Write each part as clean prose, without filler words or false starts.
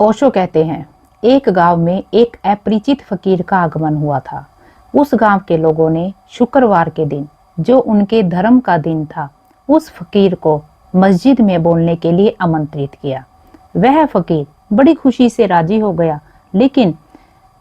ओशो कहते हैं, एक गांव में एक अपरिचित फकीर का आगमन हुआ था। उस गांव के लोगों ने शुक्रवार के दिन, जो उनके धर्म का दिन था, उस फकीर को मस्जिद में बोलने के लिए आमंत्रित किया। वह फकीर बड़ी खुशी से राजी हो गया, लेकिन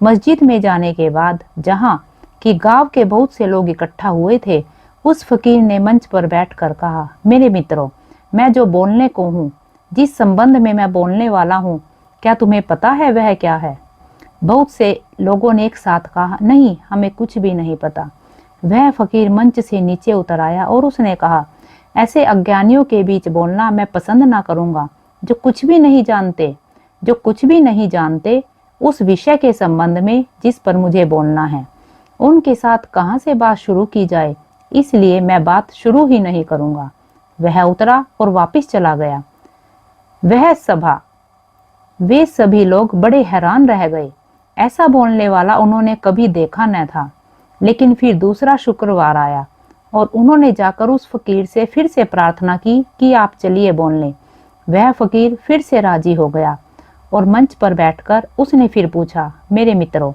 मस्जिद में जाने के बाद जहां कि गांव के बहुत से लोग इकट्ठा हुए थे, उस फकीर ने मंच पर बैठकर कहा, मेरे मित्रों, मैं जो बोलने को हूँ, जिस संबंध में मैं बोलने वाला हूँ, क्या तुम्हें पता है वह क्या है? बहुत से लोगों ने एक साथ कहा, नहीं, हमें कुछ भी नहीं पता। वह फकीर मंच से नीचे उतर आया और उसने कहा, ऐसे अज्ञानियों के बीच बोलना मैं पसंद ना करूंगा, जो कुछ भी नहीं जानते उस विषय के संबंध में जिस पर मुझे बोलना है। उनके साथ कहाँ से बात शुरू की जाए, इसलिए मैं बात शुरू ही नहीं करूंगा। वह उतरा और वापस चला गया। वे सभी लोग बड़े हैरान रह गए। ऐसा बोलने वाला उन्होंने कभी देखा न था। लेकिन फिर दूसरा शुक्रवार आया और उन्होंने जाकर उस फकीर से फिर से प्रार्थना की कि आप चलिए बोल लें। वह फकीर फिर से राजी हो गया और मंच पर बैठकर उसने फिर पूछा, मेरे मित्रों,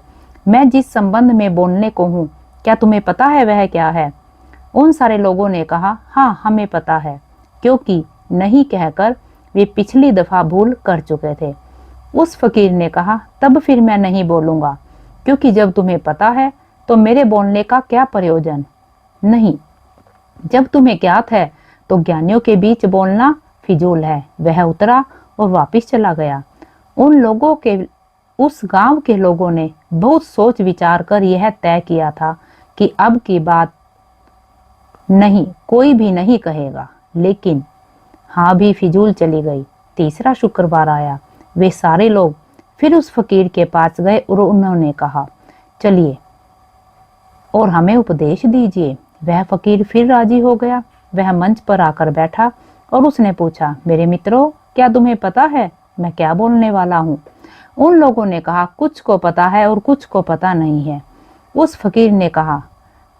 मैं जिस संबंध में बोलने को हूँ, क्या तुम्हें पता है वह क्या है? उन सारे लोगों ने कहा, हाँ, हमें पता है, क्योंकि नहीं कहकर वे पिछली दफा भूल कर चुके थे। उस फकीर ने कहा, तब फिर मैं नहीं बोलूंगा, क्योंकि जब तुम्हें पता है तो मेरे बोलने का क्या प्रयोजन? नहीं, जब तुम्हें ज्ञात है तो ज्ञानियों के बीच बोलना फिजूल है। वह उतरा और वापस चला गया। उस गांव के लोगों ने बहुत सोच विचार कर यह तय किया था कि अब की बात नहीं, कोई भी नहीं कहेगा। लेकिन हाँ भी फिजूल चली गई। तीसरा शुक्रवार आया। वे सारे लोग फिर उस फकीर के पास गए और उन्होंने कहा, चलिए और हमें उपदेश दीजिए। वह फकीर फिर राजी हो गया। वह मंच पर आकर बैठा और उसने पूछा, मेरे मित्रों, क्या तुम्हें पता है मैं क्या बोलने वाला हूँ? उन लोगों ने कहा, कुछ को पता है और कुछ को पता नहीं है। उस फकीर ने कहा,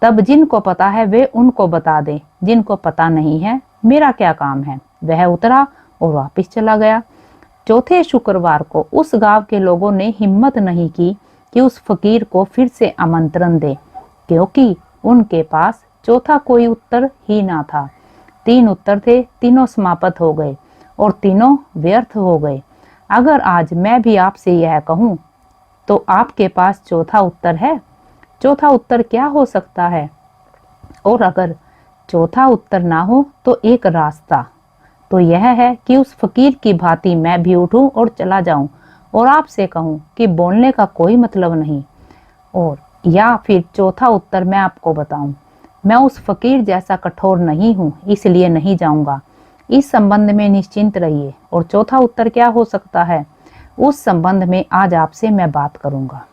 तब जिनको पता है वे उनको बता दे, जिनको पता नहीं है मेरा क्या काम है? वह उतरा और वापस चला गया। चौथे शुक्रवार को उस गांव के लोगों ने हिम्मत नहीं की कि उस फकीर को फिर से आमंत्रण दे, क्योंकि उनके पास चौथा कोई उत्तर ही ना था। 3 उत्तर थे, तीनों समाप्त हो गए और तीनों व्यर्थ हो गए। अगर आज मैं भी आपसे यह कहूं, तो आपके पास चौथा उत्तर है? चौथा उत्तर क्या हो सकता है? और अगर चौथा उत्तर ना हो तो एक रास्ता तो यह है कि उस फकीर की भांति मैं भी उठूं और चला जाऊं और आपसे कहूं कि बोलने का कोई मतलब नहीं। और या फिर चौथा उत्तर मैं आपको बताऊं, मैं उस फकीर जैसा कठोर नहीं हूं, इसलिए नहीं जाऊंगा। इस संबंध में निश्चिंत रहिए। और चौथा उत्तर क्या हो सकता है, उस संबंध में आज आपसे मैं बात करूंगा।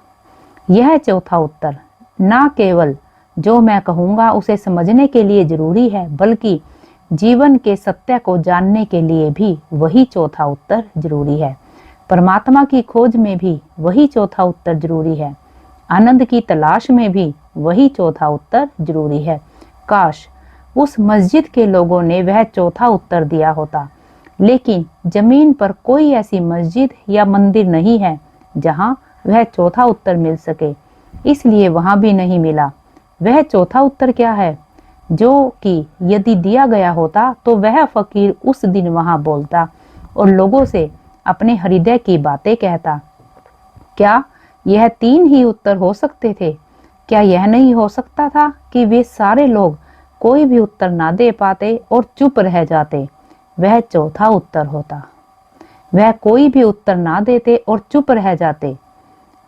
यह चौथा उत्तर ना केवल जो मैं कहूंगा उसे समझने के लिए जरूरी है, बल्कि जीवन के सत्य को जानने के लिए भी वही चौथा उत्तर जरूरी है। परमात्मा की खोज में भी वही चौथा उत्तर जरूरी है। आनंद की तलाश में भी वही चौथा उत्तर जरूरी है। काश उस मस्जिद के लोगों ने वह चौथा उत्तर दिया होता। लेकिन जमीन पर कोई ऐसी मस्जिद या मंदिर नहीं है जहां वह चौथा उत्तर मिल सके, इसलिए वहां भी नहीं मिला। वह चौथा उत्तर क्या है, जो कि यदि दिया गया होता तो वह फकीर उस दिन वहां बोलता और लोगों से अपने हृदय की बातें कहता। क्या यह 3 ही उत्तर हो सकते थे? क्या यह नहीं हो सकता था कि वे सारे लोग कोई भी उत्तर ना दे पाते और चुप रह जाते? वह चौथा उत्तर होता। वह कोई भी उत्तर ना देते और चुप रह जाते।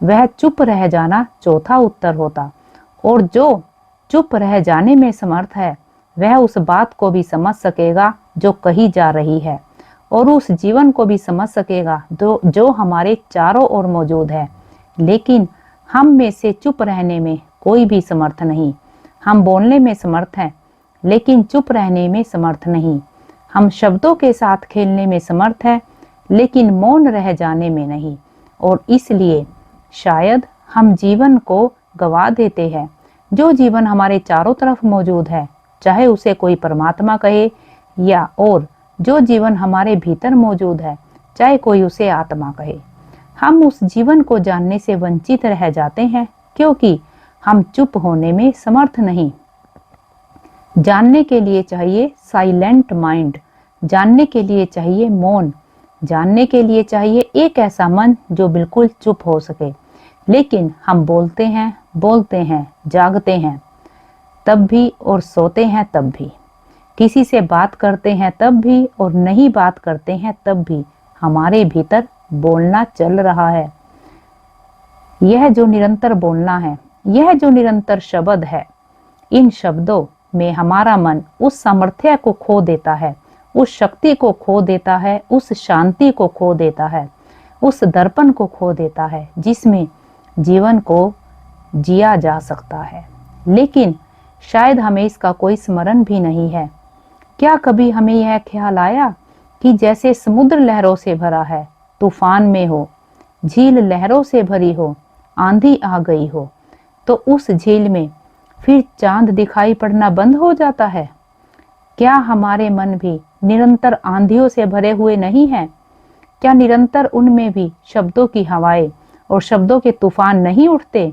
वह चुप रह जाना चौथा उत्तर होता। और जो चुप रह जाने में समर्थ है, वह उस बात को भी समझ सकेगा जो कही जा रही है, और उस जीवन को भी समझ सकेगा जो हमारे चारों ओर मौजूद है। लेकिन हम में से चुप रहने में कोई भी समर्थ नहीं। हम बोलने में समर्थ हैं, लेकिन चुप रहने में समर्थ नहीं। हम शब्दों के साथ खेलने में समर्थ हैं, लेकिन मौन रह जाने में नहीं। और इसलिए शायद हम जीवन को गवा देते हैं, जो जीवन हमारे चारों तरफ मौजूद है, चाहे उसे कोई परमात्मा कहे या और जो जीवन हमारे भीतर मौजूद है, चाहे कोई उसे आत्मा कहे। हम उस जीवन को जानने से वंचित रह जाते हैं क्योंकि हम चुप होने में समर्थ नहीं। जानने के लिए चाहिए साइलेंट माइंड, जानने के लिए चाहिए मौन, जानने के लिए चाहिए एक ऐसा मन जो बिल्कुल चुप हो सके। लेकिन हम बोलते हैं, जागते हैं तब भी और सोते हैं तब भी, किसी से बात करते हैं तब भी और नहीं बात करते हैं तब भी हमारे भीतर बोलना चल रहा है। यह जो निरंतर बोलना है, यह जो निरंतर शब्द है, इन शब्दों में हमारा मन उस सामर्थ्य को खो देता है, उस शक्ति को खो देता है, उस शांति को खो देता है, उस दर्पण को खो देता है जिसमें जीवन को जिया जा सकता है। लेकिन शायद हमें इसका कोई स्मरण भी नहीं है। क्या कभी हमें यह ख्याल आया कि जैसे समुद्र लहरों से भरा है, तूफान में हो, झील लहरों से भरी हो, आंधी आ गई हो, तो उस झील में फिर चांद दिखाई पड़ना बंद हो जाता है? क्या हमारे मन भी निरंतर आंधियों से भरे हुए नहीं हैं? क्या निरंतर उनमें भी शब्दों की हवाएं और शब्दों के तूफान नहीं उठते?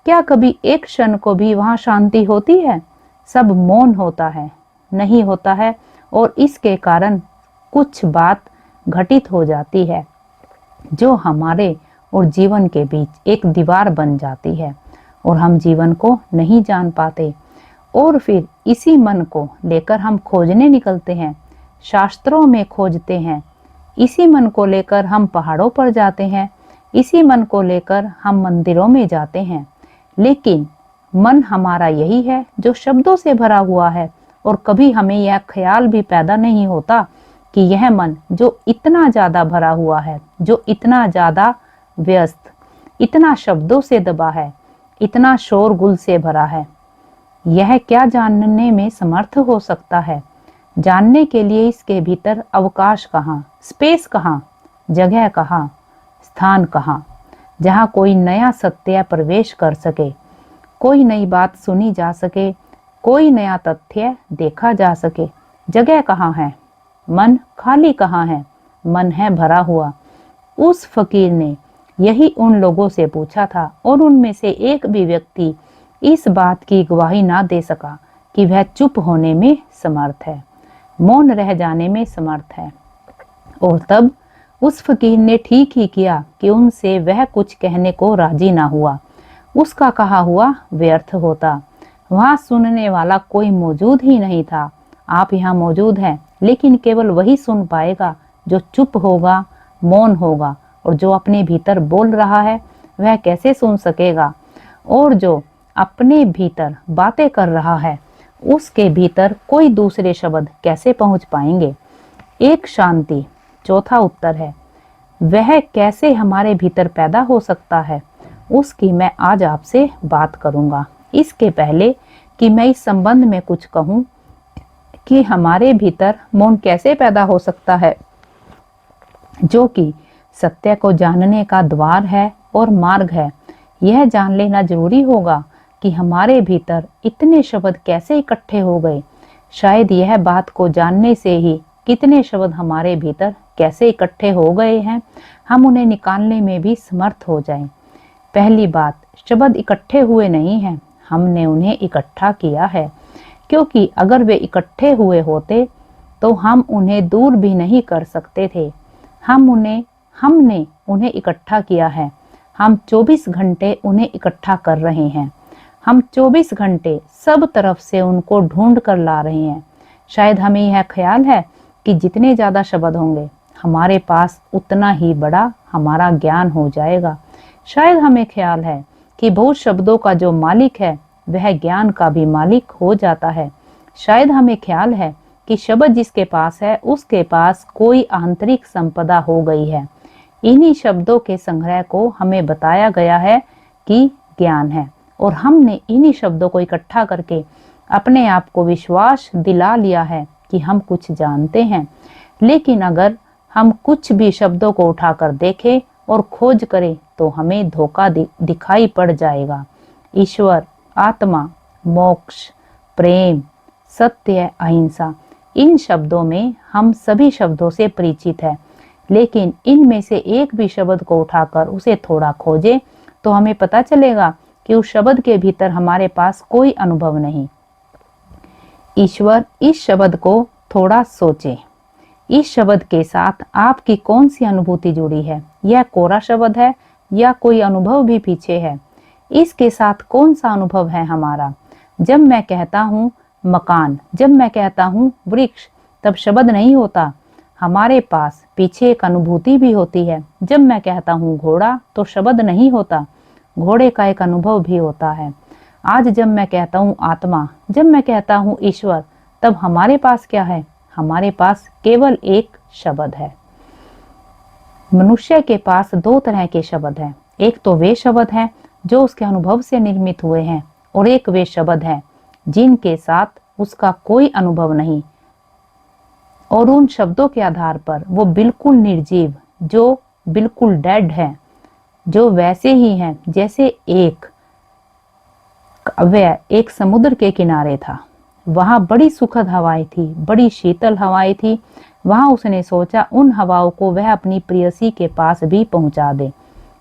क्या कभी एक क्षण को भी वहां शांति होती है? सब मौन होता है, नहीं होता है, और इसके कारण कुछ बात घटित हो जाती है जो हमारे और जीवन के बीच एक दीवार बन जाती है और हम जीवन को नहीं जान पाते। और फिर इसी मन को लेकर हम खोजने निकलते हैं, शास्त्रों में खोजते हैं, इसी मन को लेकर हम पहाड़ों पर जाते हैं, इसी मन को लेकर हम मंदिरों में जाते हैं। लेकिन मन हमारा यही है जो शब्दों से भरा हुआ है, और कभी हमें यह ख्याल भी पैदा नहीं होता कि यह मन जो इतना ज्यादा भरा हुआ है, जो इतना ज्यादा व्यस्त, इतना शब्दों से दबा है, इतना शोरगुल से भरा है, यह क्या जानने में समर्थ हो सकता है? जानने के लिए इसके भीतर अवकाश कहाँ, स्पेस कहाँ, जगह कहाँ, स्थान कहाँ, जहाँ कोई नया सत्य प्रवेश कर सके, कोई नई बात सुनी जा सके, कोई नया तथ्य देखा जा सके। जगह कहाँ है? मन खाली कहाँ है? मन है भरा हुआ। उस फकीर ने यही उन लोगों से पूछा था, और उनमें से एक भी व्यक्ति इस बात की गवाही ना दे सका कि वह चुप होने में समर्थ है, मौन रह जाने में समर्थ है। और तब उस फकीर ने ठीक ही किया कि उनसे वह कुछ कहने को राजी ना हुआ। उसका कहा हुआ व्यर्थ होता। वहां सुनने वाला कोई मौजूद ही नहीं था। आप यहाँ मौजूद हैं, लेकिन केवल वही सुन पाएगा जो चुप होगा, मौन होगा। और जो अपने भीतर बोल रहा है वह कैसे सुन सकेगा? और जो अपने भीतर बातें कर रहा है उसके भीतर कोई दूसरे शब्द कैसे पहुंच पाएंगे? एक शांति, चौथा उत्तर है, वह कैसे हमारे भीतर पैदा हो सकता है, उसकी मैं आज आपसे बात करूंगा। इसके पहले कि मैं इस संबंध में कुछ कहूं कि हमारे भीतर मौन कैसे पैदा हो सकता है, जो कि सत्य को जानने का द्वार है और मार्ग है, यह जान लेना जरूरी होगा कि हमारे भीतर इतने शब्द कैसे इकट्ठे हो गए। शायद यह बात को जानने से ही कितने शब्द हमारे भीतर कैसे इकट्ठे हो गए हैं, हम उन्हें निकालने में भी समर्थ हो जाएं। पहली बात, शब्द इकट्ठे हुए नहीं हैं, हमने उन्हें इकट्ठा किया है। क्योंकि अगर वे इकट्ठे हुए होते तो हम उन्हें दूर भी नहीं कर सकते थे। हमने उन्हें इकट्ठा किया है। हम 24 घंटे उन्हें इकट्ठा कर रहे हैं। हम 24 घंटे सब तरफ से उनको ढूंढ कर ला रहे हैं। शायद हमें यह ख्याल है कि जितने ज्यादा शब्द होंगे हमारे पास उतना ही बड़ा हमारा ज्ञान हो जाएगा। शायद हमें ख्याल है कि बहुत शब्दों का जो मालिक है वह ज्ञान का भी मालिक हो जाता है। शायद हमें ख्याल है कि शब्द जिसके पास है उसके पास कोई आंतरिक संपदा हो गई है। इन्हीं शब्दों के संग्रह को हमें बताया गया है कि ज्ञान है, और हमने इन्हीं शब्दों को इकट्ठा करके अपने आप को विश्वास दिला लिया है कि हम कुछ जानते हैं। लेकिन अगर हम कुछ भी शब्दों को उठाकर देखें और खोज करें तो हमें धोखा दिखाई पड़ जाएगा। ईश्वर, आत्मा, मोक्ष, प्रेम, सत्य, अहिंसा, इन शब्दों में हम सभी शब्दों से परिचित है। लेकिन इनमें से एक भी शब्द को उठाकर उसे थोड़ा खोजें तो हमें पता चलेगा कि उस शब्द के भीतर हमारे पास कोई अनुभव नहीं। ईश्वर, इस शब्द को थोड़ा सोचें। इस शब्द के साथ आपकी कौन सी अनुभूति जुड़ी है? यह कोरा शब्द है या कोई अनुभव भी पीछे है? इसके साथ कौन सा अनुभव है हमारा? जब मैं कहता हूँ मकान, जब मैं कहता हूँ वृक्ष, तब शब्द नहीं होता, हमारे पास पीछे एक अनुभूति भी होती है। जब मैं कहता हूँ घोड़ा, तो शब्द नहीं होता, घोड़े का एक अनुभव भी होता है। आज जब मैं कहता हूँ आत्मा, जब मैं कहता हूँ ईश्वर, तब हमारे पास क्या है? हमारे पास केवल एक शब्द है। मनुष्य के पास दो तरह के शब्द हैं। एक तो वे शब्द हैं जो उसके अनुभव से निर्मित हुए हैं, और एक वे शब्द हैं जिनके साथ उसका कोई अनुभव नहीं, और उन शब्दों के आधार पर वो बिल्कुल निर्जीव, जो बिल्कुल डेड है, जो वैसे ही हैं जैसे एक समुद्र के किनारे था। वहां बड़ी सुखद हवाएं थी, बड़ी शीतल हवाएं थी। वहां उसने सोचा उन हवाओं को वह अपनी प्रेयसी के पास भी पहुंचा दे,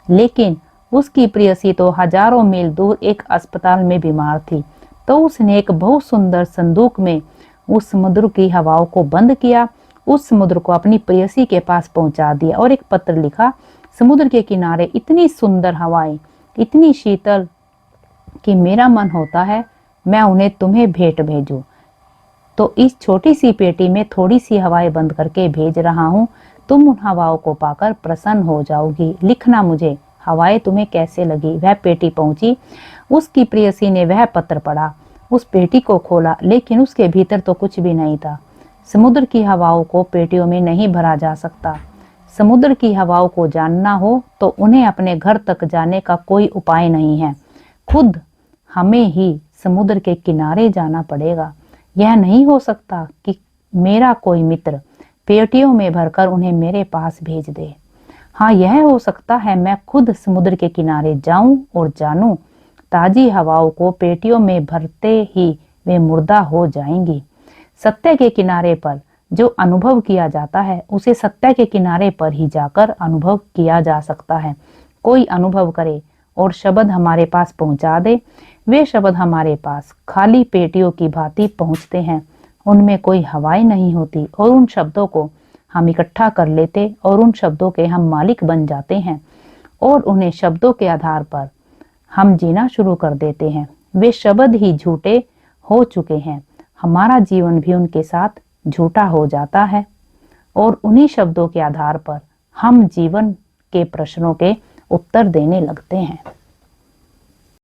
लेकिन उसकी प्रेयसी तो हजारों मील दूर एक अस्पताल में बीमार थी। तो उसने एक बहुत सुंदर संदूक में उस समुद्र की हवाओं को बंद किया, उस समुद्र को अपनी प्रेयसी के पास पहुंचा दिया और एक पत्र लिखा, समुद्र के किनारे इतनी सुंदर हवाएं, इतनी शीतल कि मेरा मन होता है मैं उन्हें तुम्हें भेंट भेजूं। तो इस छोटी सी पेटी में थोड़ी सी हवाएं बंद करके भेज रहा हूँ, तुम उन हवाओं को पाकर प्रसन्न हो जाओगी। लिखना मुझे हवाएं तुम्हें कैसे लगी। वह पेटी पहुंची, उसकी प्रेयसी ने वह पत्र पढ़ा, उस पेटी को खोला, लेकिन उसके भीतर तो कुछ भी नहीं था। समुद्र की हवाओं को पेटियों में नहीं भरा जा सकता। समुद्र की हवाओं को जानना हो तो उन्हें अपने घर तक जाने का कोई उपाय नहीं है, खुद हमें ही समुद्र के किनारे जाना पड़ेगा। यह नहीं हो सकता कि मेरा कोई मित्र पेटियों में भरकर उन्हें मेरे पास भेज दे। हाँ, यह हो सकता है मैं खुद समुद्र के किनारे जाऊं और जानूं, ताजी हवाओं को पेटियों में भरते ही वे मुर्दा हो जाएंगी। सत्य के किनारे पर जो अनुभव किया जाता है उसे सत्य के किनारे पर ही जाकर अनुभव किया जा सकता है। कोई अनुभव करे और शब्द हमारे पास पहुंचा दे, वे शब्द हमारे पास खाली पेटियों की भांति पहुंचते हैं। उनमें कोई हवाएं नहीं होती और उन शब्दों को हम इकट्ठा कर लेते और उन शब्दों के हम मालिक बन जाते हैं और उन्हें शब्दों के आधार पर हम जीना शुरू कर देते हैं। वे शब्द ही झूठे हो चुके हैं, हमारा जीवन भी उनके साथ झूठा हो जाता है और उन्हीं शब्दों के आधार पर हम जीवन के प्रश्नों के उत्तर देने लगते हैं।